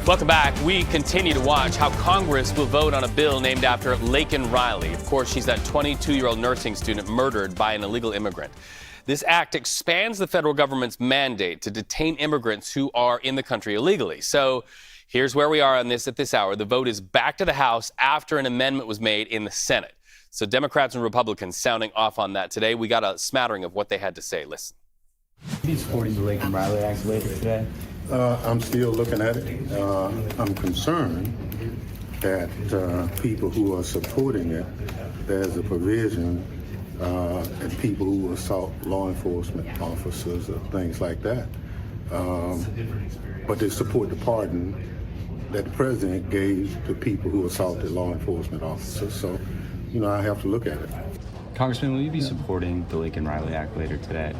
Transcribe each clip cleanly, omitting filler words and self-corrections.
Welcome back. We continue to watch how Congress will vote on a bill named after Laken Riley. Of course, she's that 22-year-old nursing student murdered by an illegal immigrant. This act expands the federal government's mandate to detain immigrants who are in the country illegally. So here's where we are on this at this hour. The vote is back to the House after an amendment was made in the Senate. So Democrats and Republicans sounding off on that today. We got a smattering of what they had to say. Listen. He's supporting the Laken Riley Act later today. I'm still looking at it. I'm concerned that people who are supporting it, there's a provision that people who assault law enforcement officers or things like that. But they support the pardon that the president gave to people who assaulted law enforcement officers. So, I have to look at it. Congressman, will you be supporting the Laken Riley Act later today?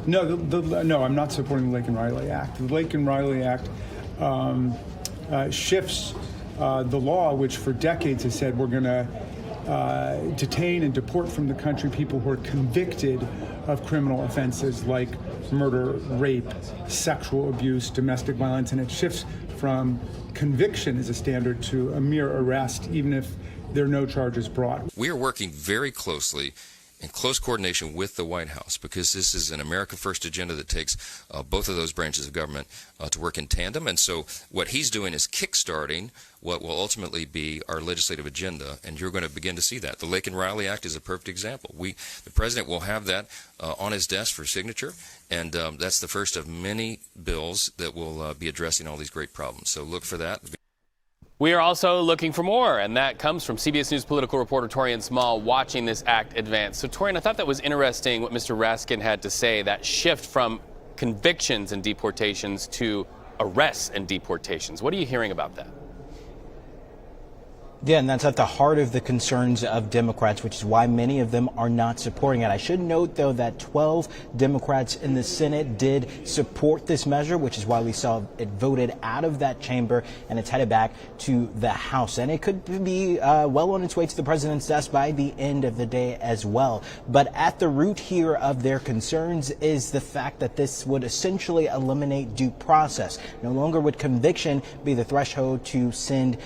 No, no, I'm not supporting the Laken Riley Act. The Laken Riley Act shifts the law, which for decades has said we're going to detain and deport from the country people who are convicted of criminal offenses like murder, rape, sexual abuse, domestic violence, and it shifts from conviction as a standard to a mere arrest, even if there are no charges brought. We are working very closely in close coordination with the White House, because this is an America First agenda that takes both of those branches of government to work in tandem. And so what he's doing is kickstarting what will ultimately be our legislative agenda, and you're going to begin to see that. The Laken Riley Act is a perfect example. The president will have that on his desk for signature, and that's the first of many bills that will be addressing all these great problems. So look for that. We are also looking for more, and that comes from CBS News political reporter Torian Small watching this act advance. So, Torian, I thought that was interesting what Mr. Raskin had to say, that shift from convictions and deportations to arrests and deportations. What are you hearing about that? Yeah, and that's at the heart of the concerns of Democrats, which is why many of them are not supporting it. I should note, though, that 12 Democrats in the Senate did support this measure, which is why we saw it voted out of that chamber and it's headed back to the House. And it could be well on its way to the president's desk by the end of the day as well. But at the root here of their concerns is the fact that this would essentially eliminate due process. No longer would conviction be the threshold to send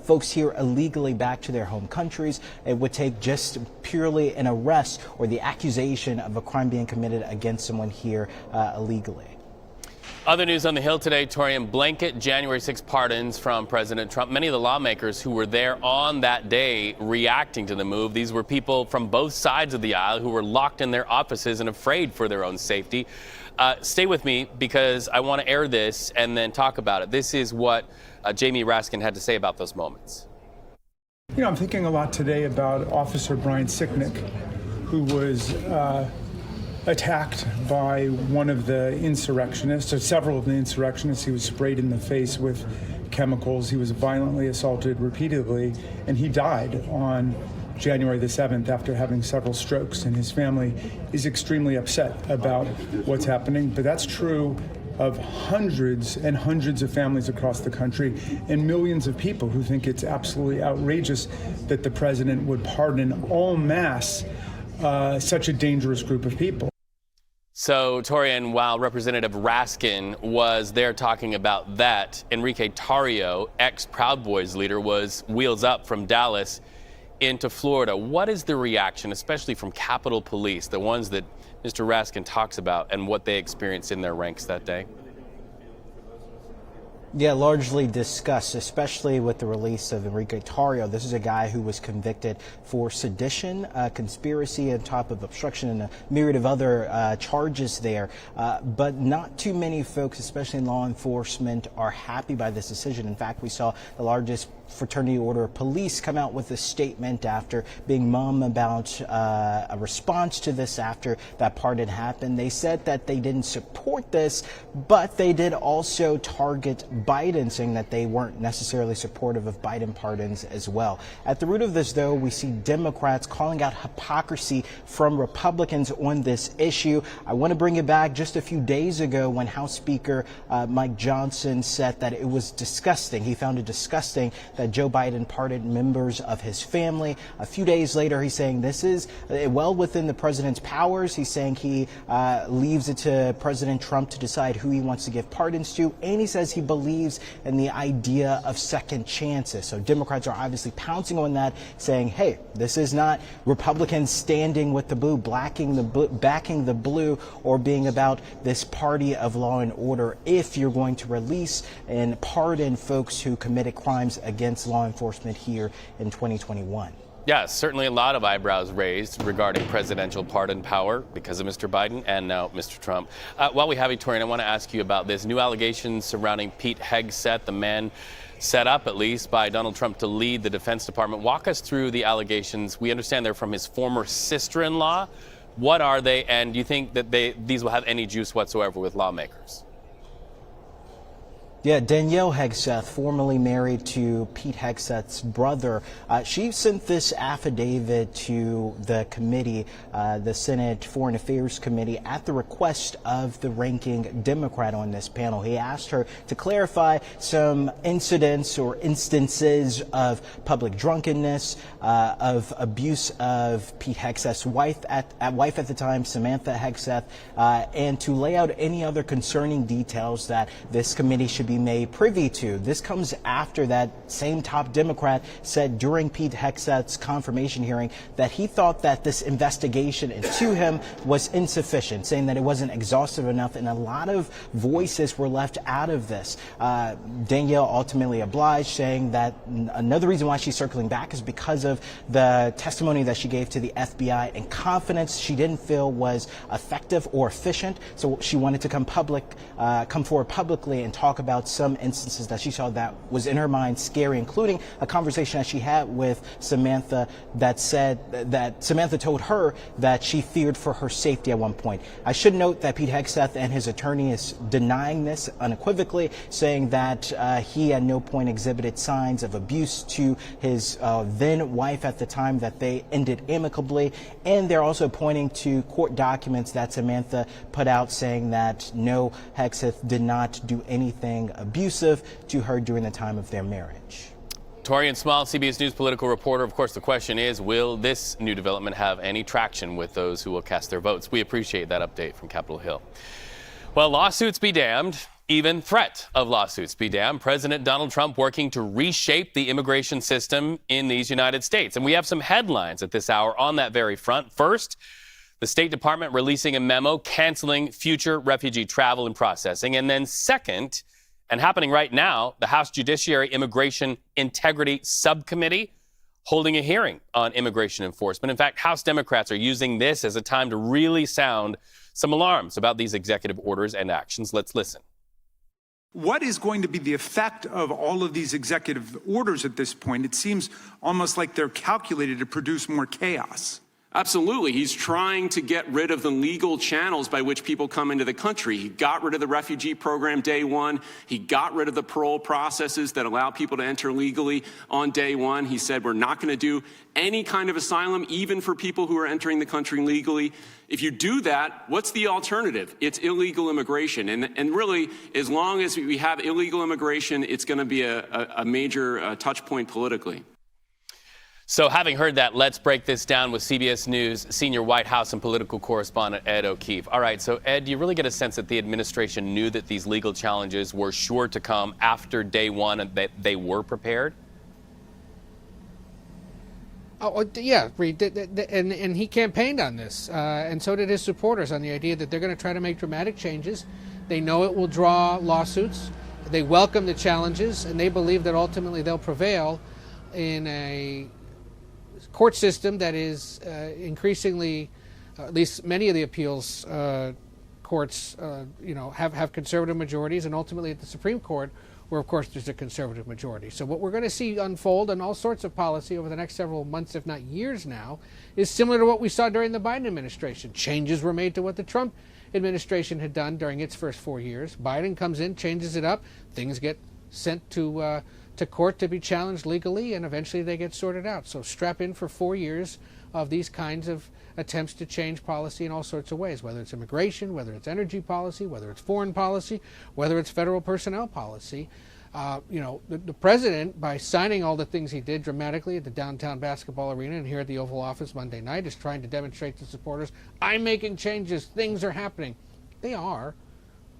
folks here illegally back to their home countries. It would take just purely an arrest or the accusation of a crime being committed against someone here illegally. Other news on the Hill today, Torian, blanket January 6 pardons from President Trump. Many of the lawmakers who were there on that day reacting to the move, these were people from both sides of the aisle who were locked in their offices and afraid for their own safety. Stay with me because I want to air this and then talk about it. This is what Jamie Raskin had to say about those moments. I'm thinking a lot today about Officer Brian Sicknick, who was attacked by one of the insurrectionists, or several of the insurrectionists. He was sprayed in the face with chemicals. He was violently assaulted repeatedly, and he died on January the 7th after having several strokes. And his family is extremely upset about what's happening. But that's true of hundreds and hundreds of families across the country and millions of people who think it's absolutely outrageous that the president would pardon en masse such a dangerous group of people. So, Torian, while Representative Raskin was there talking about that, Enrique Tarrio, ex-Proud Boys leader, was wheels up from Dallas into Florida. What is the reaction, especially from Capitol Police, the ones that Mr. Raskin talks about, and what they experienced in their ranks that day? Yeah, largely discussed, especially with the release of Enrique Tarrio. This is a guy who was convicted for sedition, conspiracy on top of obstruction, and a myriad of other charges there. But not too many folks, especially in law enforcement, are happy by this decision. In fact, we saw the largest fraternity order of police come out with a statement after being mum about a response to this after that pardon happened. They said that they didn't support this, but they did also target Biden, saying that they weren't necessarily supportive of Biden pardons as well. At the root of this, though, we see Democrats calling out hypocrisy from Republicans on this issue. I want to bring it back just a few days ago when House Speaker Mike Johnson said that it was disgusting. He found it disgusting that Joe Biden pardoned members of his family. A few days later, he's saying this is well within the president's powers. He's saying he leaves it to President Trump to decide who he wants to give pardons to. And he says he believes in the idea of second chances. So Democrats are obviously pouncing on that, saying, hey, this is not Republicans standing with the blue, backing the blue, or being about this party of law and order. If you're going to release and pardon folks who committed crimes against law enforcement here in 2021. Yes, certainly a lot of eyebrows raised regarding presidential pardon power because of Mr. Biden and now Mr. Trump. While we have you, Torian, I want to ask you about this. New allegations surrounding Pete Hegseth, the man set up, at least, by Donald Trump to lead the Defense Department. Walk us through the allegations. We understand they're from his former sister-in-law. What are they, and do you think that these will have any juice whatsoever with lawmakers? Yeah, Danielle Hegseth, formerly married to Pete Hegseth's brother, she sent this affidavit to the committee, the Senate Foreign Affairs Committee, at the request of the ranking Democrat on this panel. He asked her to clarify some incidents or instances of public drunkenness, of abuse of Pete Hegseth's wife at the time, Samantha Hegseth, and to lay out any other concerning details that this committee should be made privy to. This comes after that same top Democrat said during Pete Hegseth's confirmation hearing that he thought that this investigation into him was insufficient, saying that it wasn't exhaustive enough, and a lot of voices were left out of this. Danielle ultimately obliged, saying that another reason why she's circling back is because of the testimony that she gave to the FBI and confidence she didn't feel was effective or efficient. So she wanted to come forward publicly and talk about some instances that she saw that was in her mind scary, including a conversation that she had with Samantha that said that Samantha told her that she feared for her safety at one point. I should note that Pete Hegseth and his attorney is denying this unequivocally, saying that he at no point exhibited signs of abuse to his then wife at the time, that they ended amicably. And they're also pointing to court documents that Samantha put out saying that no, Hegseth did not do anything abusive to her during the time of their marriage. Torian Small, CBS News political reporter. Of course, the question is, will this new development have any traction with those who will cast their votes? We appreciate that update from Capitol Hill. Well, lawsuits be damned. Even threat of lawsuits be damned. President Donald Trump working to reshape the immigration system in these United States. And we have some headlines at this hour on that very front. First, the State Department releasing a memo canceling future refugee travel and processing. And then second, and happening right now, the House Judiciary Immigration Integrity Subcommittee holding a hearing on immigration enforcement. In fact, House Democrats are using this as a time to really sound some alarms about these executive orders and actions. Let's listen. What is going to be the effect of all of these executive orders at this point? It seems almost like they're calculated to produce more chaos. Absolutely. He's trying to get rid of the legal channels by which people come into the country. He got rid of the refugee program day one. He got rid of the parole processes that allow people to enter legally on day one. He said, we're not going to do any kind of asylum, even for people who are entering the country legally. If you do that, what's the alternative? It's illegal immigration. And really, as long as we have illegal immigration, it's going to be a major touch point politically. So having heard that, let's break this down with CBS News senior White House and political correspondent Ed O'Keefe. All right, so Ed, do you really get a sense that the administration knew that these legal challenges were sure to come after day one and that they were prepared? Oh, yeah, Reed, and he campaigned on this, and so did his supporters, on the idea that they're going to try to make dramatic changes. They know it will draw lawsuits. They welcome the challenges, and they believe that ultimately they'll prevail in a court system that is increasingly, at least many of the appeals courts, have conservative majorities, and ultimately at the Supreme Court, where of course there's a conservative majority. So what we're going to see unfold in all sorts of policy over the next several months, if not years now, is similar to what we saw during the Biden administration. Changes were made to what the Trump administration had done during its first 4 years. Biden comes in, changes it up, things get sent to court to be challenged legally, and eventually they get sorted out. So strap in for 4 years of these kinds of attempts to change policy in all sorts of ways, whether it's immigration, whether it's energy policy, whether it's foreign policy, whether it's federal personnel policy. The president, by signing all the things he did dramatically at the downtown basketball arena and here at the Oval Office Monday night, is trying to demonstrate to supporters, I'm making changes, things are happening. They are,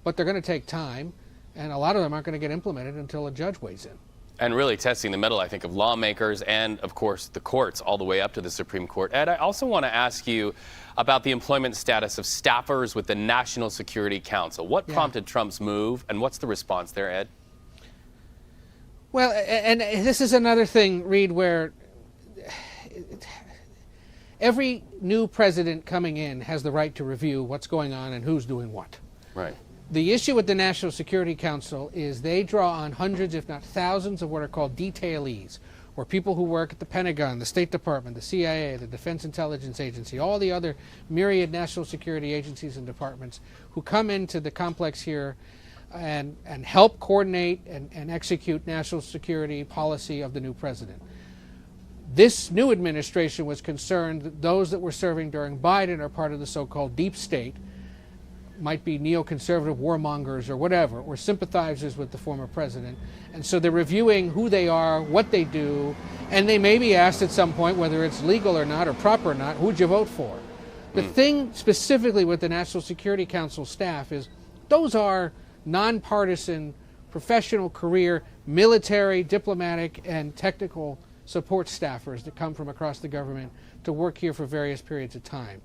but they're going to take time, and a lot of them aren't going to get implemented until a judge weighs in. And really testing the mettle, I think, of lawmakers and, of course, the courts all the way up to the Supreme Court. Ed, I also want to ask you about the employment status of staffers with the National Security Council. What prompted Trump's move, and what's the response there, Ed? Well, and this is another thing, Reed, where every new president coming in has the right to review what's going on and who's doing what. Right. The issue with the National Security Council is they draw on hundreds, if not thousands, of what are called detailees, or people who work at the Pentagon, the State Department, the CIA, the Defense Intelligence Agency, all the other myriad national security agencies and departments who come into the complex here and help coordinate and execute national security policy of the new president. This new administration was concerned that those that were serving during Biden are part of the so-called deep state, might be neoconservative warmongers or whatever, or sympathizers with the former president. And so they're reviewing who they are, what they do, and they may be asked at some point whether it's legal or not or proper or not, who'd you vote for? The thing specifically with the National Security Council staff is those are nonpartisan, professional career, military, diplomatic, and technical support staffers that come from across the government to work here for various periods of time.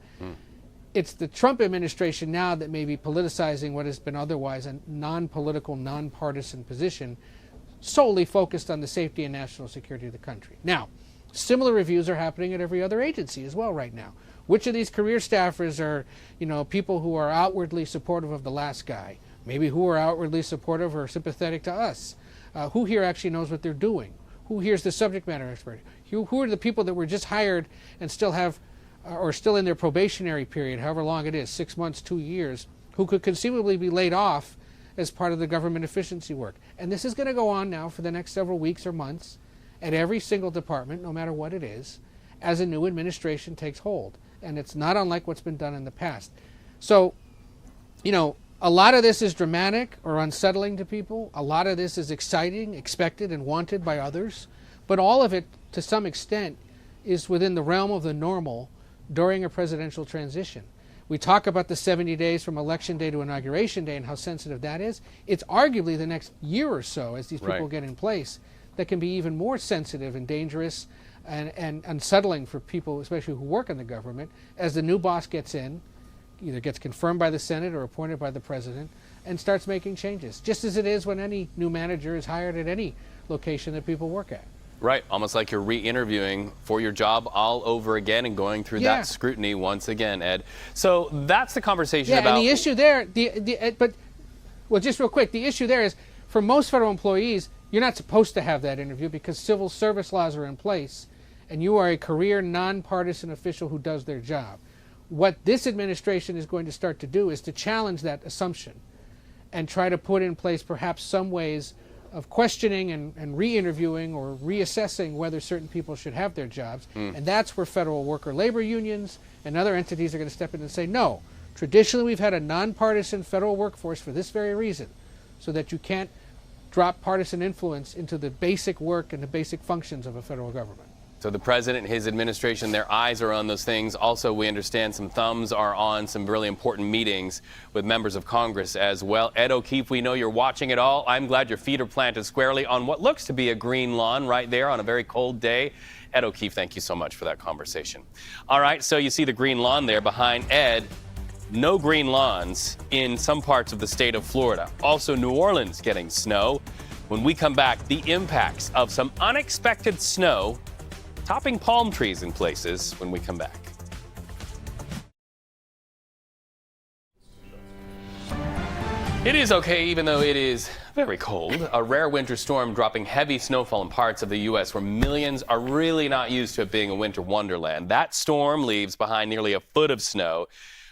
It's the Trump administration now that may be politicizing what has been otherwise a non-political, non-partisan position solely focused on the safety and national security of the country. Now, similar reviews are happening at every other agency as well right now. Which of these career staffers are, people who are outwardly supportive of the last guy? Maybe who are outwardly supportive or sympathetic to us? Who here actually knows what they're doing? Who here's the subject matter expert? Who are the people that were just hired and still have or still in their probationary period, however long it is, 6 months, 2 years, who could conceivably be laid off as part of the government efficiency work. And this is going to go on now for the next several weeks or months at every single department, no matter what it is, as a new administration takes hold. And it's not unlike what's been done in the past. So, a lot of this is dramatic or unsettling to people. A lot of this is exciting, expected, and wanted by others. But all of it, to some extent, is within the realm of the normal during a presidential transition. We talk about the 70 days from election day to inauguration day and how sensitive that is. It's arguably the next year or so, as these people get in place, that can be even more sensitive and dangerous and unsettling for people, especially who work in the government, as the new boss gets in, either gets confirmed by the Senate or appointed by the president, and starts making changes, just as it is when any new manager is hired at any location that people work at. Right, almost like you're re-interviewing for your job all over again and going through that scrutiny once again, Ed. So that's the conversation about... and the issue there, just real quick, the issue there is, for most federal employees, you're not supposed to have that interview because civil service laws are in place, and you are a career, nonpartisan official who does their job. What this administration is going to start to do is to challenge that assumption and try to put in place perhaps some ways of questioning and re-interviewing or reassessing whether certain people should have their jobs. And that's where federal worker labor unions and other entities are going to step in and say, no, traditionally we've had a nonpartisan federal workforce for this very reason, so that you can't drop partisan influence into the basic work and the basic functions of a federal government. So the president and his administration, their eyes are on those things. Also, we understand some thumbs are on some really important meetings with members of Congress as well. Ed O'Keefe, we know you're watching it all. I'm glad your feet are planted squarely on what looks to be a green lawn right there on a very cold day. Ed O'Keefe, thank you so much for that conversation. All right, so you see the green lawn there behind Ed. No green lawns in some parts of the state of Florida. Also, New Orleans getting snow. When we come back, the impacts of some unexpected snow topping palm trees in places when we come back. It is okay, even though it is very cold. A rare winter storm dropping heavy snowfall in parts of the U.S. where millions are really not used to it being a winter wonderland. That storm leaves behind nearly a foot of snow.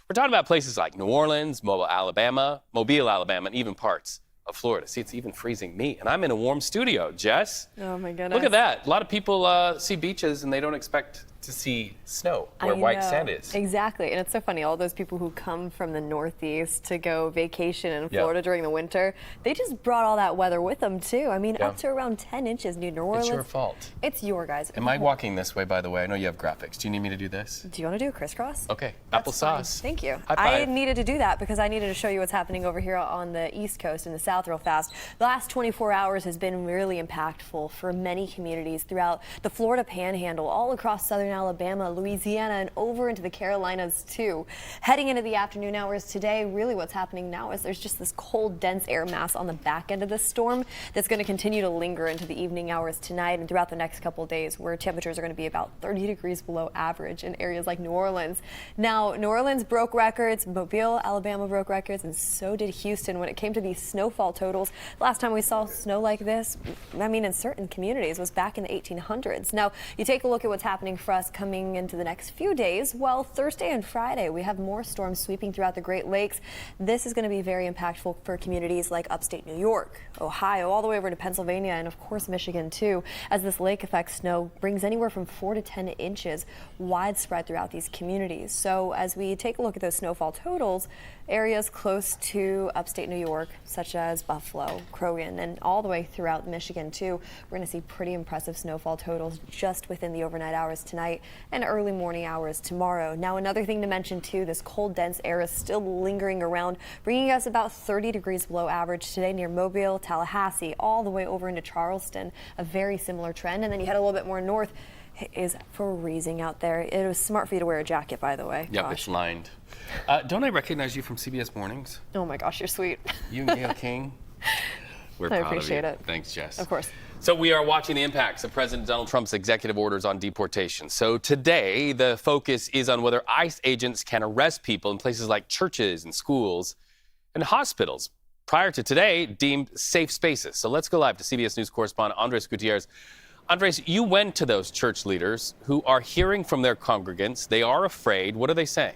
We're talking about places like New Orleans, Mobile, Alabama, and even parts of Florida. See, it's even freezing me, and I'm in a warm studio. Jess? Oh my goodness. Look at that. A lot of people see beaches and they don't expect to see snow where white sand is. Exactly. And it's so funny. All those people who come from the Northeast to go vacation in Florida during the winter, they just brought all that weather with them, too. I mean, up to around 10 inches near New Orleans. It's your fault. It's your guys. Am I walking this way, by the way? I know you have graphics. Do you need me to do this? Do you want to do a crisscross? Okay. That's Applesauce. fine. Thank you. High I five. needed to do that because I needed to show you what's happening over here on the East Coast and the South real fast. The last 24 hours has been really impactful for many communities throughout the Florida Panhandle, all across southern Alabama, Louisiana, and over into the Carolinas, too. Heading into the afternoon hours today, really what's happening now is there's just this cold, dense air mass on the back end of the storm that's going to continue to linger into the evening hours tonight and throughout the next couple of days, where temperatures are going to be about 30 degrees below average in areas like New Orleans. Now, New Orleans broke records, Mobile, Alabama broke records, and so did Houston when it came to these snowfall totals. Last time we saw snow like this, I mean, in certain communities, was back in the 1800s. Now, you take a look at what's happening for us coming into the next few days. Well, Thursday and Friday, we have more storms sweeping throughout the Great Lakes. This is going to be very impactful for communities like upstate New York, Ohio, all the way over to Pennsylvania, and of course Michigan too, as this lake effect snow brings anywhere from 4 to 10 inches widespread throughout these communities. So as we take a look at those snowfall totals, areas close to upstate New York, such as Buffalo, Crogan, and all the way throughout Michigan too, we're going to see pretty impressive snowfall totals just within the overnight hours tonight and early morning hours tomorrow. Now, another thing to mention too, this cold, dense air is still lingering around, bringing us about 30 degrees below average today near Mobile, Tallahassee, all the way over into Charleston. A very similar trend. And then you head a little bit more north. It is freezing out there. It was smart for you to wear a jacket, by the way. Yep, it's lined. Don't I recognize you from CBS Mornings? Oh my gosh, you're sweet. You and Gail King. We're proud of you. I appreciate it. Thanks, Jess. Of course. So we are watching the impacts of President Donald Trump's executive orders on deportation. So today, the focus is on whether ICE agents can arrest people in places like churches and schools and hospitals, prior to today deemed safe spaces. So let's go live to CBS News correspondent Andres Gutierrez. Andres, you went to those church leaders who are hearing from their congregants. They are afraid. What are they saying?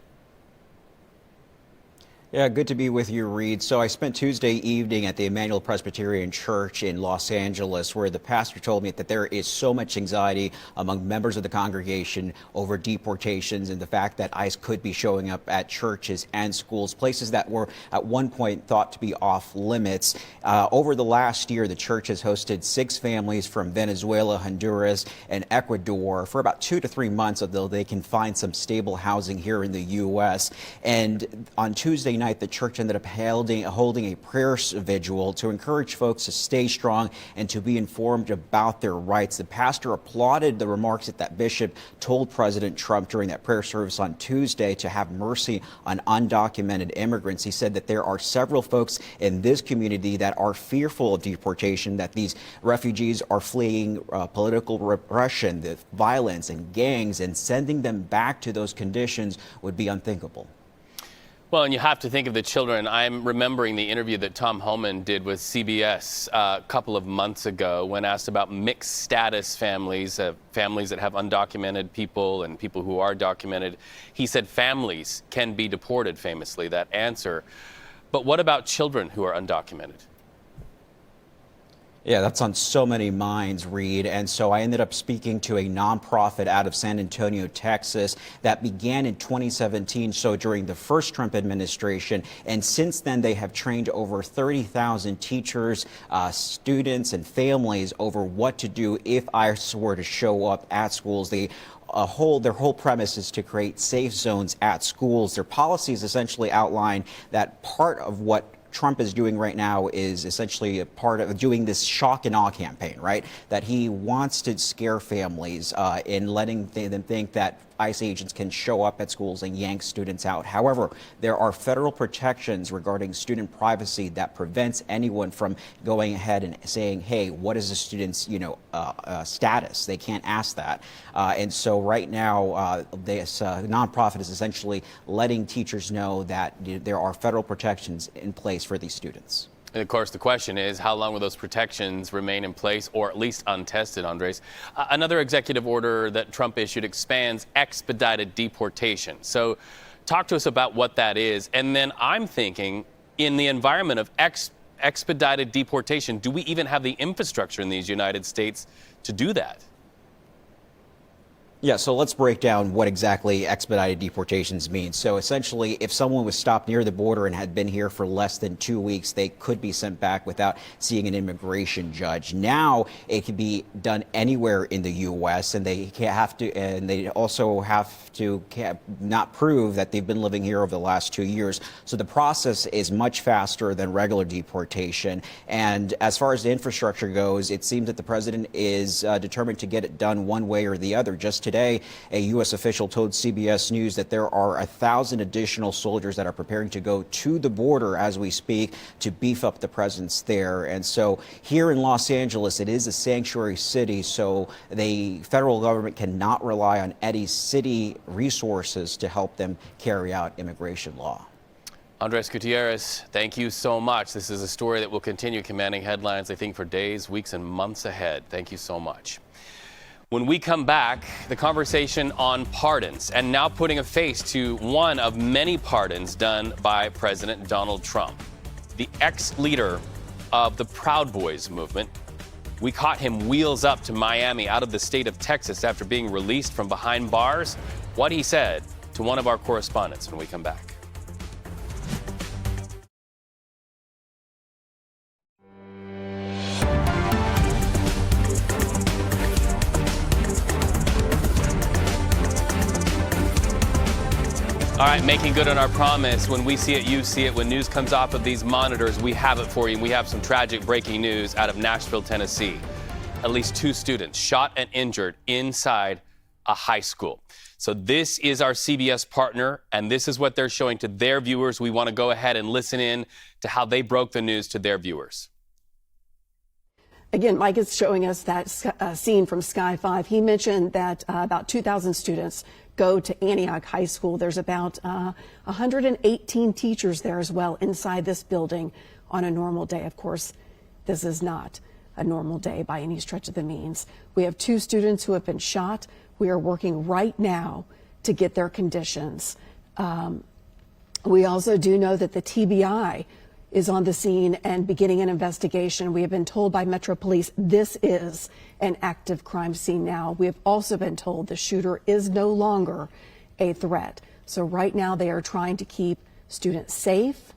Yeah, good to be with you, Reed. So I spent Tuesday evening at the Emmanuel Presbyterian Church in Los Angeles, where the pastor told me that there is so much anxiety among members of the congregation over deportations and the fact that ICE could be showing up at churches and schools, places that were at one point thought to be off limits. Over the last year, the church has hosted 6 families from Venezuela, Honduras, and Ecuador for about 2 to 3 months until they can find some stable housing here in the U.S. And on Tuesday night, the church ended up holding a prayer vigil to encourage folks to stay strong and to be informed about their rights. The pastor applauded the remarks that bishop told President Trump during that prayer service on Tuesday to have mercy on undocumented immigrants. He said that there are several folks in this community that are fearful of deportation, that these refugees are fleeing political repression, the violence and gangs, and sending them back to those conditions would be unthinkable. Well, and you have to think of the children. I'm remembering the interview that Tom Homan did with CBS a couple of months ago when asked about mixed status families, families that have undocumented people and people who are documented. He said families can be deported, famously, that answer. But what about children who are undocumented? Yeah, that's on so many minds, Reed. And so I ended up speaking to a nonprofit out of San Antonio, Texas, that began in 2017, so during the first Trump administration. And since then, they have trained over 30,000 teachers, students, and families over what to do if ICE were to show up at schools. Their whole premise is to create safe zones at schools. Their policies essentially outline that part of what Trump is doing right now is essentially a part of doing this shock and awe campaign, right? That he wants to scare families in letting them think that ICE agents can show up at schools and yank students out. However, there are federal protections regarding student privacy that prevents anyone from going ahead and saying, hey, what is a student's, status? They can't ask that. And so right now, this nonprofit is essentially letting teachers know that there are federal protections in place for these students. And of course, the question is, how long will those protections remain in place, or at least untested, Andres? Another executive order that Trump issued expands expedited deportation. So talk to us about what that is. And then I'm thinking, in the environment of expedited deportation, do we even have the infrastructure in these United States to do that? Yeah, so let's break down what exactly expedited deportations mean. So essentially, if someone was stopped near the border and had been here for less than 2 weeks, they could be sent back without seeing an immigration judge. Now it can be done anywhere in the U.S. and they also have to not prove that they've been living here over the last 2 years. So the process is much faster than regular deportation. And as far as the infrastructure goes, it seems that the president is determined to get it done one way or the other. Just today, a U.S. official told CBS News that there are 1,000 additional soldiers that are preparing to go to the border as we speak to beef up the presence there. And so here in Los Angeles, it is a sanctuary city, so the federal government cannot rely on any city resources to help them carry out immigration law. Andres Gutierrez, thank you so much. This is a story that will continue commanding headlines, I think, for days, weeks, and months ahead. Thank you so much. When we come back, the conversation on pardons, and now putting a face to one of many pardons done by President Donald Trump, the ex-leader of the Proud Boys movement. We caught him wheels up to Miami out of the state of Texas after being released from behind bars. What he said to one of our correspondents when we come back. All right, making good on our promise. When we see it, you see it. When news comes off of these monitors, we have it for you. We have some tragic breaking news out of Nashville, Tennessee. At least 2 students shot and injured inside a high school. So this is our CBS partner, and this is what they're showing to their viewers. We want to go ahead and listen in to how they broke the news to their viewers. Again, Mike is showing us that scene from Sky 5. He mentioned that about 2,000 students go to Antioch High School. There's about 118 teachers there as well inside this building on a normal day. Of course, this is not a normal day by any stretch of the means. We have 2 students who have been shot. We are working right now to get their conditions. We also do know that the TBI is on the scene and beginning an investigation. We have been told by Metro Police this is an active crime scene now. We have also been told the shooter is no longer a threat. So right now they are trying to keep students safe,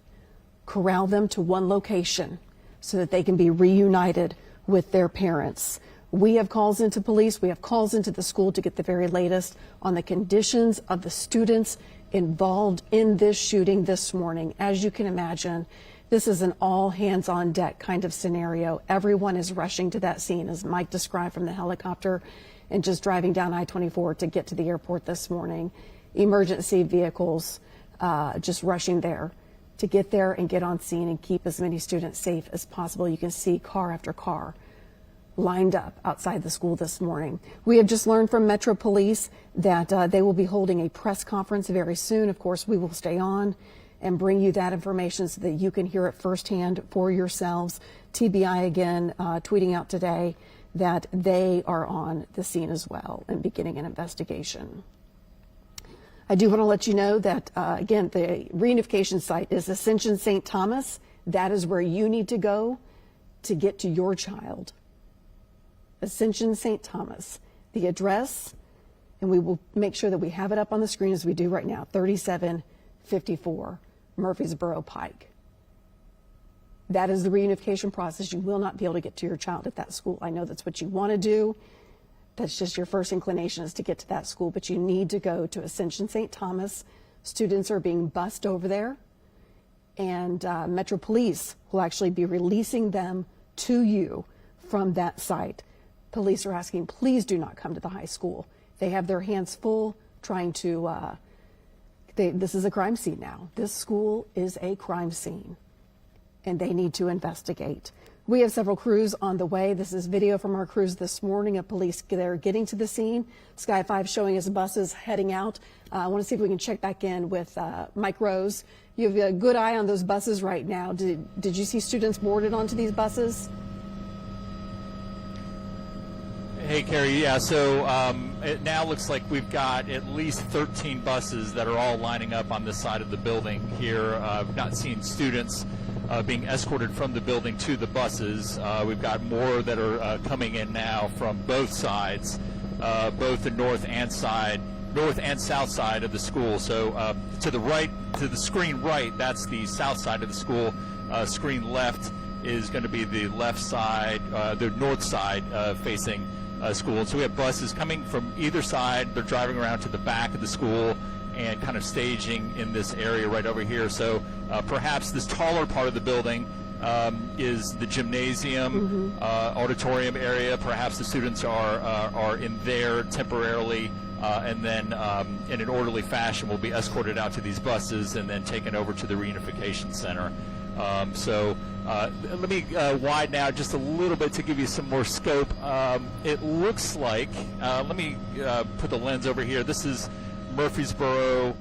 corral them to one location so that they can be reunited with their parents. We have calls into police. We have calls into the school to get the very latest on the conditions of the students involved in this shooting this morning. As you can imagine, this is an all hands on deck kind of scenario. Everyone is rushing to that scene, as Mike described from the helicopter, and just driving down I-24 to get to the airport this morning. Emergency vehicles just rushing there to get there and get on scene and keep as many students safe as possible. You can see car after car lined up outside the school this morning. We have just learned from Metro Police that they will be holding a press conference very soon. Of course, we will stay on and bring you that information so that you can hear it firsthand for yourselves. TBI again tweeting out today that they are on the scene as well and beginning an investigation. I do want to let you know that, again, the reunification site is Ascension St. Thomas. That is where you need to go to get to your child. Ascension St. Thomas. The address, and we will make sure that we have it up on the screen as we do right now, 3754 Murfreesboro Pike. That is the reunification process. You will not be able to get to your child at that school. I know that's what you want to do. That's just your first inclination, is to get to that school, but you need to go to Ascension St. Thomas. Students are being bused over there, and Metro Police will actually be releasing them to you from that site. Police are asking, please do not come to the high school. They have their hands full trying to, this is a crime scene now. This school is a crime scene, and they need to investigate. We have several crews on the way. This is video from our crews this morning of police there getting to the scene. Sky 5 showing us buses heading out. I want to see if we can check back in with Mike Rose. You have a good eye on those buses right now. Did you see students boarded onto these buses? Hey, Carrie. Yeah, so it now looks like we've got at least 13 buses that are all lining up on this side of the building here. We've not seen students being escorted from the building to the buses. We've got more that are coming in now from both sides both the north and south side of the school. So to the right, to the screen right, that's the south side of the school. Screen left is going to be the left side, the north side facing school. So we have buses coming from either side. They're driving around to the back of the school and kind of staging in this area right over here. So perhaps this taller part of the building is the gymnasium, auditorium area. Perhaps the students are in there temporarily, and then in an orderly fashion will be escorted out to these buses and then taken over to the reunification center. Let me widen out just a little bit to give you some more scope. It looks like, let me put the lens over here. This is Murfreesboro,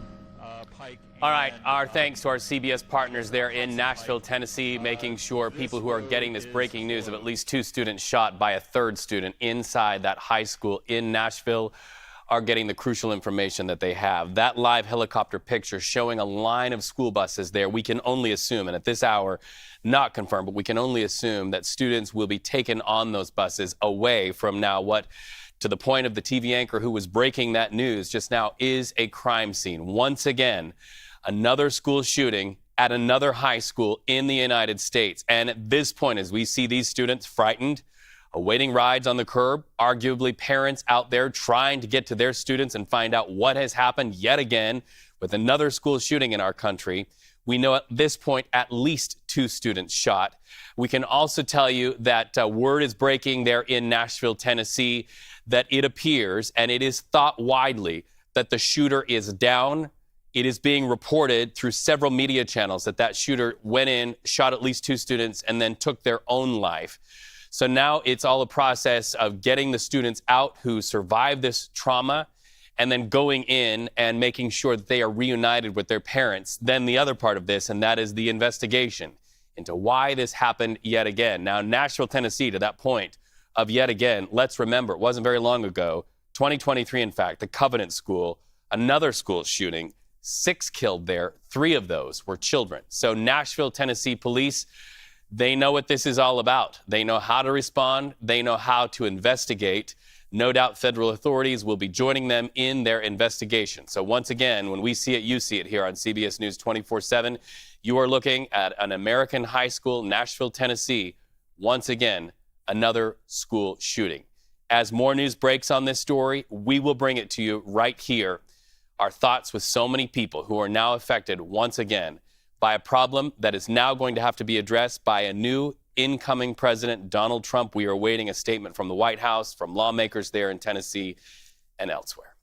Pike. All right, our thanks to our CBS partners there in Nashville, Tennessee, making sure people who are getting this breaking news of at least 2 students shot by a 3rd student inside that high school in Nashville are getting the crucial information that they have. That live helicopter picture showing a line of school buses there, we can only assume, and at this hour, not confirmed, but we can only assume that students will be taken on those buses away from now what, to the point of the TV anchor who was breaking that news just now, is a crime scene. Once again, another school shooting at another high school in the United States. And at this point, as we see these students frightened, awaiting rides on the curb, arguably parents out there trying to get to their students and find out what has happened yet again with another school shooting in our country. We know at this point at least 2 students shot. We can also tell you that word is breaking there in Nashville, Tennessee, that it appears, and it is thought widely, that the shooter is down. It is being reported through several media channels that that shooter went in, shot at least 2 students, and then took their own life. So now it's all a process of getting the students out who survived this trauma and then going in and making sure that they are reunited with their parents. Then the other part of this, and that is the investigation into why this happened yet again. Now, Nashville, Tennessee, to that point of yet again, let's remember, it wasn't very long ago, 2023, in fact, the Covenant School, another school shooting, 6 killed there, 3 of those were children. So Nashville, Tennessee police, they know what this is all about. They know how to respond. They know how to investigate. No doubt federal authorities will be joining them in their investigation. So once again, when we see it, you see it here on CBS News 24/7. You are looking at an American high school, Nashville, Tennessee. Once again, another school shooting. As more news breaks on this story, we will bring it to you right here. Our thoughts with so many people who are now affected once again by a problem that is now going to have to be addressed by a new incoming president, Donald Trump. We are awaiting a statement from the White House, from lawmakers there in Tennessee and elsewhere.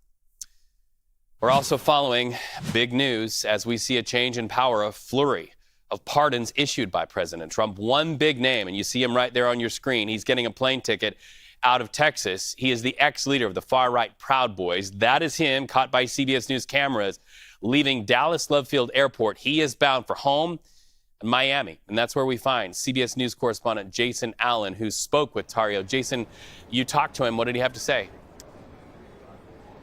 We're also following big news as we see a change in power, a flurry of pardons issued by President Trump. One big name, and you see him right there on your screen. He's getting a plane ticket out of Texas. He is the ex-leader of the far-right Proud Boys. That is him, caught by CBS News cameras, leaving Dallas Love Field Airport. He is bound for home in Miami, and that's where we find CBS News correspondent Jason Allen, who spoke with Tario. Jason, you talked to him. What did he have to say?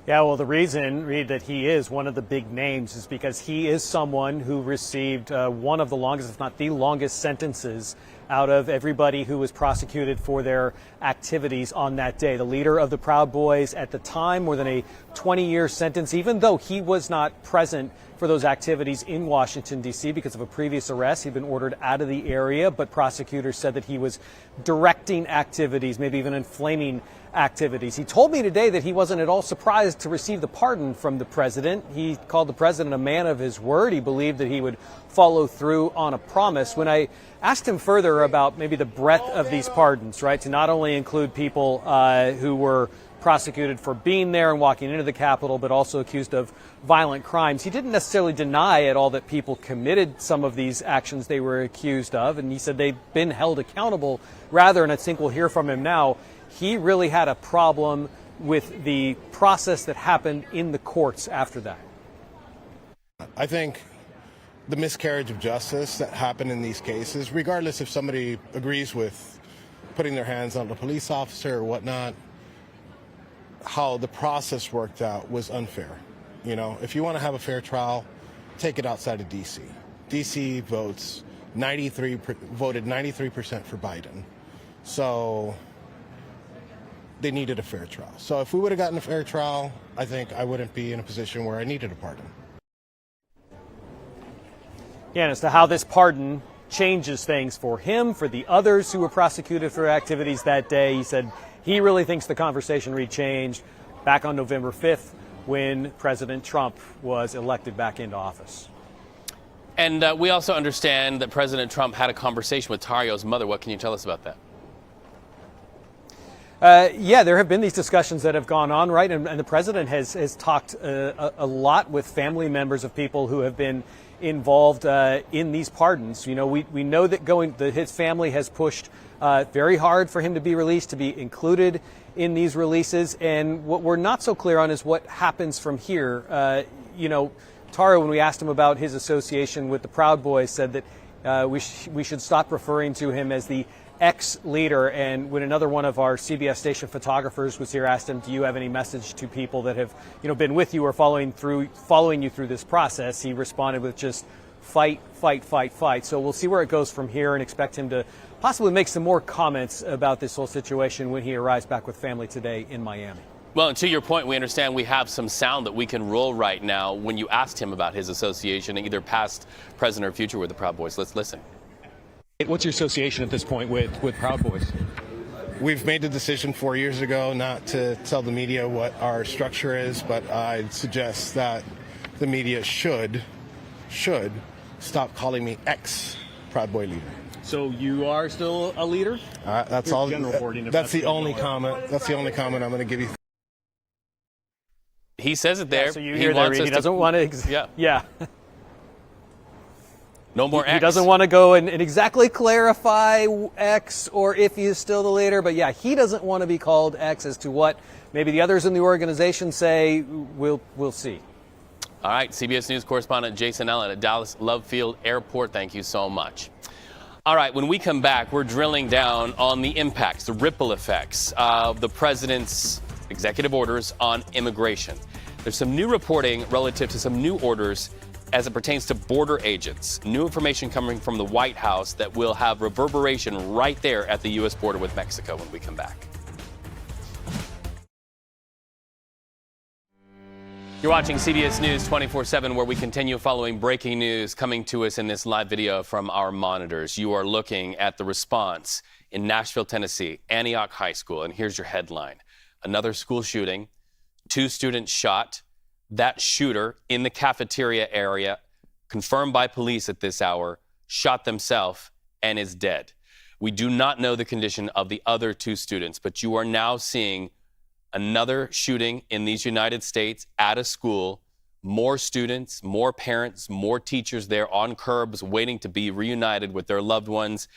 Yeah, well, the reason, Reed, that he is one of the big names is because he is someone who received one of the longest, if not the longest, sentences out of everybody who was prosecuted for their activities on that day. The leader of the Proud Boys at the time, more than a 20-year sentence, even though he was not present for those activities in Washington, D.C. because of a previous arrest. He'd been ordered out of the area, but prosecutors said that he was directing activities, maybe even inflaming activities. He told me today that he wasn't at all surprised to receive the pardon from the president. He called the president a man of his word. He believed that he would follow through on a promise. When I asked him further about maybe the breadth of these pardons, right, to not only include people who were prosecuted for being there and walking into the Capitol, but also accused of violent crimes, he didn't necessarily deny at all that people committed some of these actions they were accused of, and he said they've been held accountable. Rather, and I think we'll hear from him now, he really had a problem with the process that happened in the courts after that. I think the miscarriage of justice that happened in these cases, regardless if somebody agrees with putting their hands on a police officer or whatnot, how the process worked out was unfair. You know, if you want to have a fair trial, take it outside of D.C. D.C. voted 93% for Biden. So they needed a fair trial. So if we would have gotten a fair trial, I think I wouldn't be in a position where I needed a pardon. Yeah, and as to how this pardon changes things for him, for the others who were prosecuted for activities that day, he said he really thinks the conversation changed back on November 5th when President Trump was elected back into office. And we also understand that President Trump had a conversation with Tario's mother. What can you tell us about that? Yeah, there have been these discussions that have gone on, right? And the president has talked a lot with family members of people who have been involved in these pardons. You know, we know that his family has pushed very hard for him to be released, to be included in these releases. And what we're not so clear on is what happens from here. You know, Tario, when we asked him about his association with the Proud Boys, said that we should stop referring to him as the ex-leader. And when another one of our CBS station photographers was here, asked him, do you have any message to people that have, you know, been with you or following you through this process, he responded with just fight, fight, fight, fight. So we'll see where it goes from here and expect him to possibly make some more comments about this whole situation when he arrives back with family today in Miami. Well, and to your point, we understand we have some sound that we can roll right now when you asked him about his association, either past, present, or future with the Proud Boys. Let's listen. What's your association at this point with Proud Boys? We've made the decision 4 years ago not to tell the media what our structure is, but I'd suggest that the media should stop calling me ex-Proud Boy leader. So you are still a leader? That's all. That's the only comment. That's the only comment I'm going to give you. He says it there. Yeah, so you hear that, Reed. He doesn't want to. Yeah. No more X. He doesn't want to go and exactly clarify X or if he is still the leader. But yeah, he doesn't want to be called X. As to what maybe the others in the organization say, we'll see. All right, CBS News correspondent Jason Allen at Dallas Love Field Airport, thank you so much. All right, when we come back, we're drilling down on the impacts, the ripple effects of the president's executive orders on immigration. There's some new reporting relative to some new orders as it pertains to border agents. New information coming from the White House that will have reverberation right there at the U.S. border with Mexico when we come back. You're watching CBS News 24/7, where we continue following breaking news coming to us in this live video from our monitors. You are looking at the response in Nashville, Tennessee, Antioch High School. And here's your headline. Another school shooting, 2 students shot. That shooter in the cafeteria area, confirmed by police at this hour, shot themselves and is dead. We do not know the condition of the other 2 students, but you are now seeing another shooting in these United States at a school. More students, more parents, more teachers there on curbs waiting to be reunited with their loved ones.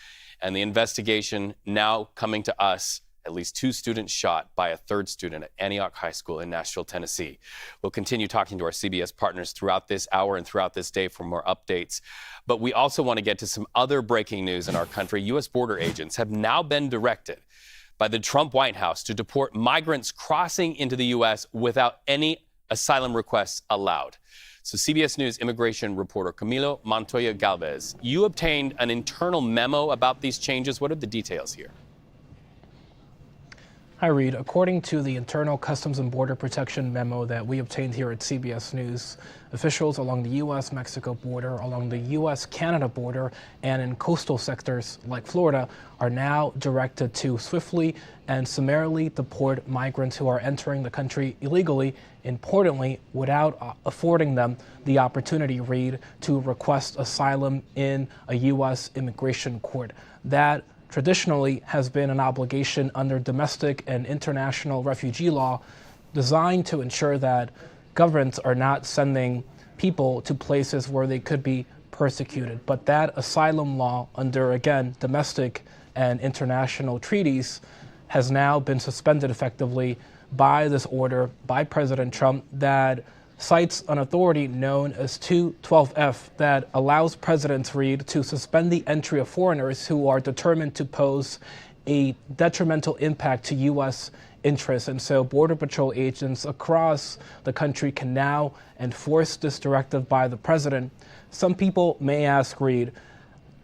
And the investigation now coming to us. At least 2 students shot by a 3rd student at Antioch High School in Nashville, Tennessee. We'll continue talking to our CBS partners throughout this hour and throughout this day for more updates. But we also want to get to some other breaking news in our country. U.S. border agents have now been directed by the Trump White House to deport migrants crossing into the U.S. without any asylum requests allowed. So CBS News immigration reporter Camilo Montoya Galvez, you obtained an internal memo about these changes. What are the details here? Hi, Reed. According to the internal Customs and Border Protection memo that we obtained here at CBS News, officials along the U.S.-Mexico border, along the U.S.-Canada border, and in coastal sectors like Florida are now directed to swiftly and summarily deport migrants who are entering the country illegally, importantly, without affording them the opportunity, Reed, to request asylum in a U.S. immigration court. That traditionally has been an obligation under domestic and international refugee law designed to ensure that governments are not sending people to places where they could be persecuted. But that asylum law under, again, domestic and international treaties has now been suspended effectively by this order by President Trump that cites an authority known as 212F that allows President Reed to suspend the entry of foreigners who are determined to pose a detrimental impact to U.S. interests. And so Border Patrol agents across the country can now enforce this directive by the president. Some people may ask, Reed,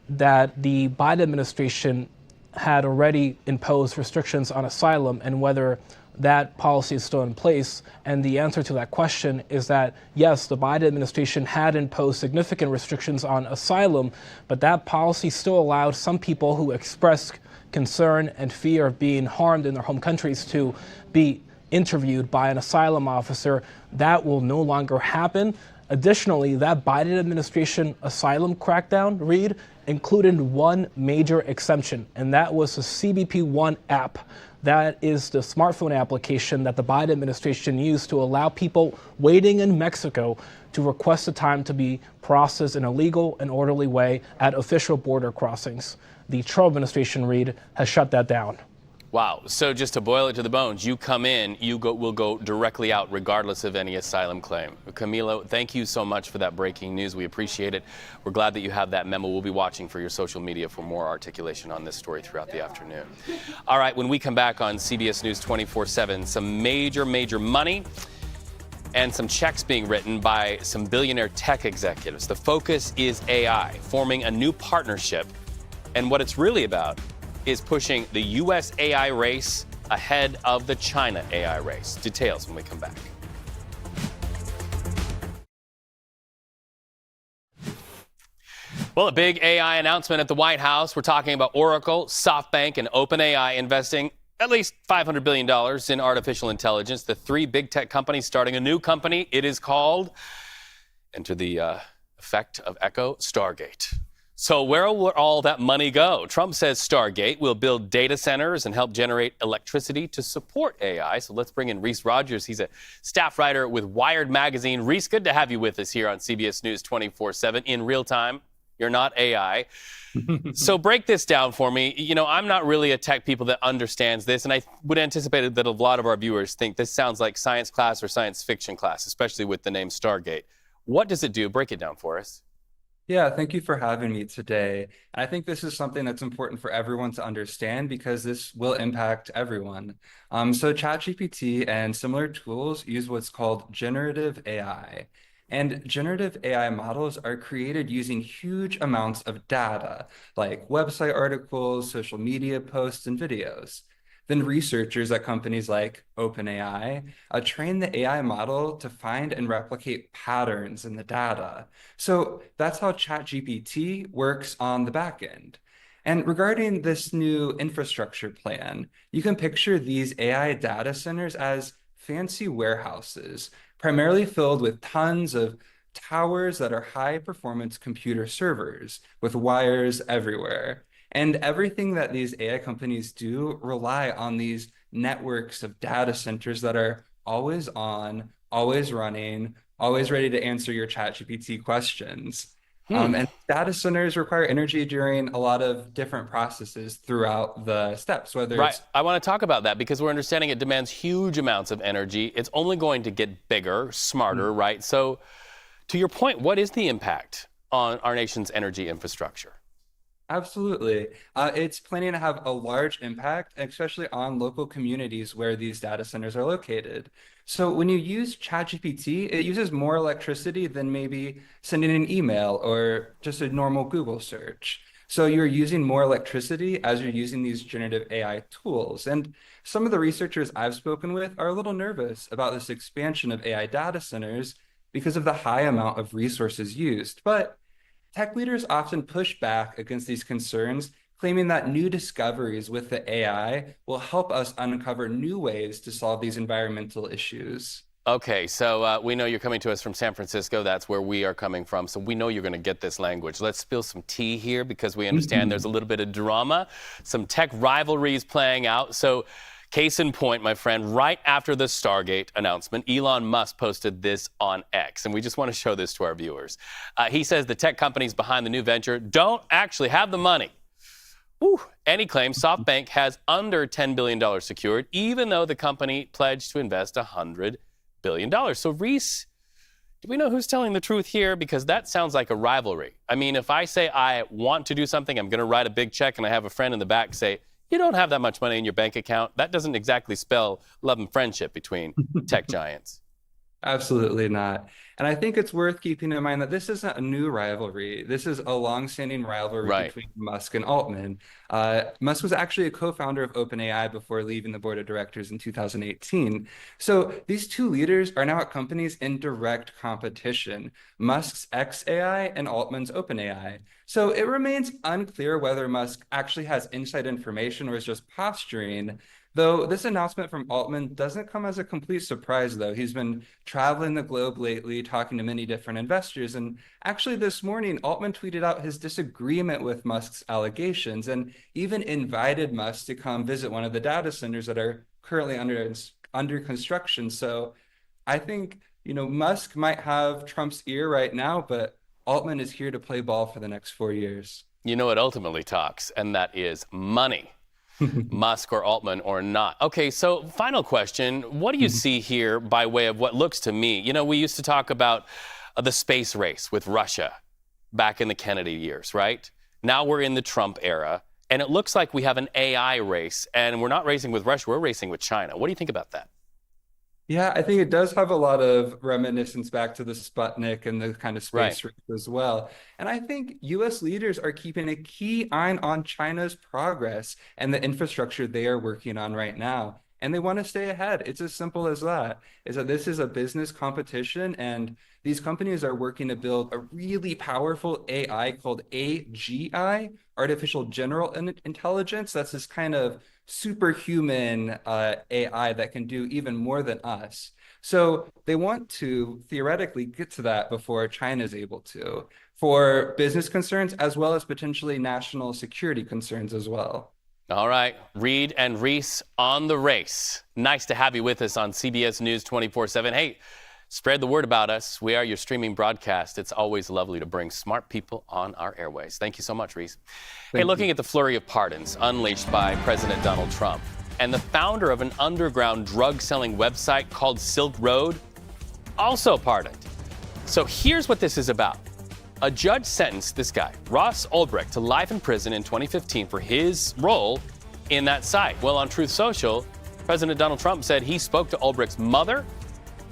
that the Biden administration had already imposed restrictions on asylum and whether that policy is still in place. And the answer to that question is that, yes, the Biden administration had imposed significant restrictions on asylum, but that policy still allowed some people who expressed concern and fear of being harmed in their home countries to be interviewed by an asylum officer. That will no longer happen. Additionally, that Biden administration asylum crackdown, Reed, included one major exemption, and that was the CBP One app. That is the smartphone application that the Biden administration used to allow people waiting in Mexico to request a time to be processed in a legal and orderly way at official border crossings. The Trump administration, Reed, has shut that down. Wow. So just to boil it to the bones, you come in, will go directly out regardless of any asylum claim. Camilo, thank you so much for that breaking news. We appreciate it. We're glad that you have that memo. We'll be watching for your social media for more articulation on this story throughout the afternoon. All right, when we come back on CBS News 24/7, some major money and some checks being written by some billionaire tech executives. The focus is AI, forming a new partnership. And what it's really about is pushing the U.S. AI race ahead of the China AI race. Details when we come back. Well, a big AI announcement at the White House. We're talking about Oracle, SoftBank, and OpenAI investing at least $500 billion in artificial intelligence. The three big tech companies starting a new company. It is called, enter the effect of echo, Stargate. So where will all that money go? Trump says Stargate will build data centers and help generate electricity to support AI. So let's bring in Reese Rogers. He's a staff writer with Wired Magazine. Reese, good to have you with us here on CBS News 24/7 in real time. You're not AI. So break this down for me. You know, I'm not really a tech people that understands this, and I would anticipate that a lot of our viewers think this sounds like science class or science fiction class, especially with the name Stargate. What does it do? Break it down for us. Yeah, thank you for having me today. And I think this is something that's important for everyone to understand because this will impact everyone. So ChatGPT and similar tools use what's called generative AI. And generative AI models are created using huge amounts of data, like website articles, social media posts, and videos. Then researchers at companies like OpenAI train the AI model to find and replicate patterns in the data. So that's how ChatGPT works on the back end. And regarding this new infrastructure plan, you can picture these AI data centers as fancy warehouses, primarily filled with tons of towers that are high-performance computer servers with wires everywhere. And everything that these AI companies do rely on these networks of data centers that are always on, always running, always ready to answer your ChatGPT questions. And data centers require energy during a lot of different processes throughout the steps, whether Right. it's I want to talk about that because we're understanding it demands huge amounts of energy. It's only going to get bigger, smarter, right? So to your point, what is the impact on our nation's energy infrastructure? Absolutely. It's planning to have a large impact, especially on local communities where these data centers are located. So when you use ChatGPT, it uses more electricity than maybe sending an email or just a normal Google search. So you're using more electricity as you're using these generative AI tools. And some of the researchers I've spoken with are a little nervous about this expansion of AI data centers because of the high amount of resources used. But tech leaders often push back against these concerns, claiming that new discoveries with the AI will help us uncover new ways to solve these environmental issues. Okay, so we know you're coming to us from San Francisco. That's where we are coming from. So we know you're going to get this language. Let's spill some tea here because we understand there's a little bit of drama, some tech rivalries playing out. So case in point, my friend, right after the Stargate announcement, Elon Musk posted this on X, and we just want to show this to our viewers. He says the tech companies behind the new venture don't actually have the money. Woo. And he claims SoftBank has under $10 billion secured, even though the company pledged to invest $100 billion. So, Reese, do we know who's telling the truth here? Because that sounds like a rivalry. I mean, if I say I want to do something, I'm going to write a big check, and I have a friend in the back say, you don't have that much money in your bank account. That doesn't exactly spell love and friendship between tech giants. Absolutely not. And I think it's worth keeping in mind that this isn't a new rivalry. This is a long-standing rivalry between Musk and Altman. Musk was actually a co-founder of OpenAI before leaving the board of directors in 2018. So these two leaders are now at companies in direct competition, Musk's xAI and Altman's OpenAI. So it remains unclear whether Musk actually has inside information or is just posturing. Though this announcement from Altman doesn't come as a complete surprise, though. He's been traveling the globe lately, talking to many different investors. And actually this morning, Altman tweeted out his disagreement with Musk's allegations and even invited Musk to come visit one of the data centers that are currently under construction. So I think, Musk might have Trump's ear right now, but Altman is here to play ball for the next 4 years. You know, it ultimately talks, and that is money. Musk or Altman or not. Okay, so final question. What do you see here by way of what looks to me? We used to talk about the space race with Russia back in the Kennedy years, right? Now we're in the Trump era, and it looks like we have an AI race, and we're not racing with Russia, we're racing with China. What do you think about that? Yeah, I think it does have a lot of reminiscence back to the Sputnik and the kind of space race as well. And I think U.S. leaders are keeping a key eye on China's progress and the infrastructure they are working on right now. And they want to stay ahead. It's as simple as that, is that this is a business competition, and these companies are working to build a really powerful AI called AGI, Artificial General Intelligence. That's this kind of superhuman AI that can do even more than us. So they want to theoretically get to that before China is able to, for business concerns as well as potentially national security concerns as well. All right, Reed and Reese on the race. Nice to have you with us on CBS News 24/7. Hey, spread the word about us. We are your streaming broadcast. It's always lovely to bring smart people on our airways. Thank you so much, Reese. Hey, looking at the flurry of pardons unleashed by President Donald Trump, and the founder of an underground drug-selling website called Silk Road, also pardoned. So here's what this is about. A judge sentenced this guy, Ross Ulbricht, to life in prison in 2015 for his role in that site. Well, on Truth Social, President Donald Trump said he spoke to Ulbricht's mother,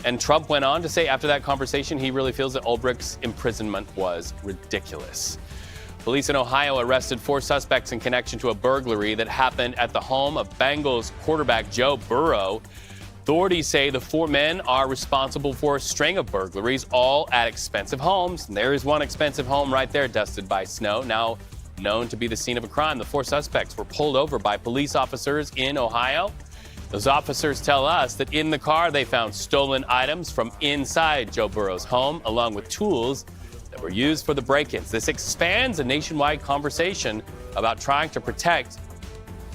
and Trump went on to say after that conversation, he really feels that Ulbricht's imprisonment was ridiculous. Police in Ohio arrested 4 suspects in connection to a burglary that happened at the home of Bengals quarterback Joe Burrow. Authorities say the 4 men are responsible for a string of burglaries, all at expensive homes. And there is one expensive home right there, dusted by snow, now known to be the scene of a crime. The 4 suspects were pulled over by police officers in Ohio. Those officers tell us that in the car they found stolen items from inside Joe Burrow's home, along with tools that were used for the break-ins. This expands a nationwide conversation about trying to protect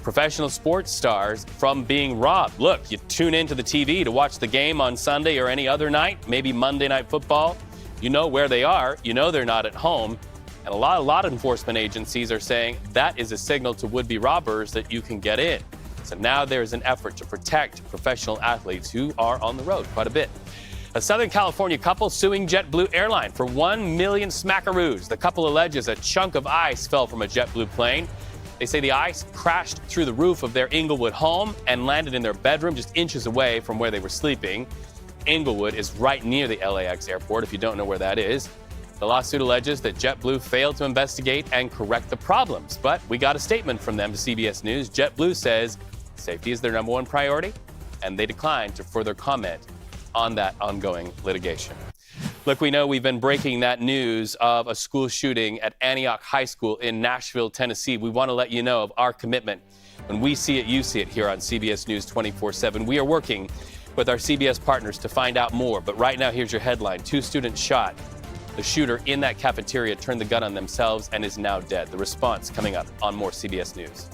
professional sports stars from being robbed. Look, you tune into the TV to watch the game on Sunday or any other night, maybe Monday Night Football. You know where they are. You know they're not at home. And a lot of enforcement agencies are saying that is a signal to would-be robbers that you can get in. So now there's an effort to protect professional athletes who are on the road quite a bit. A Southern California couple suing JetBlue Airline for $1 million smackaroos. The couple alleges a chunk of ice fell from a JetBlue plane. They say the ice crashed through the roof of their Inglewood home and landed in their bedroom just inches away from where they were sleeping. Inglewood is right near the LAX airport, if you don't know where that is. The lawsuit alleges that JetBlue failed to investigate and correct the problems. But we got a statement from them to CBS News. JetBlue says safety is their #1 priority, and they declined to further comment on that ongoing litigation. Look, we know we've been breaking that news of a school shooting at Antioch High School in Nashville, Tennessee. We want to let you know of our commitment. When we see it, you see it here on CBS News 24/7. We are working with our CBS partners to find out more. But right now, here's your headline. 2 students shot. The shooter in that cafeteria turned the gun on themselves and is now dead. The response coming up on more CBS News.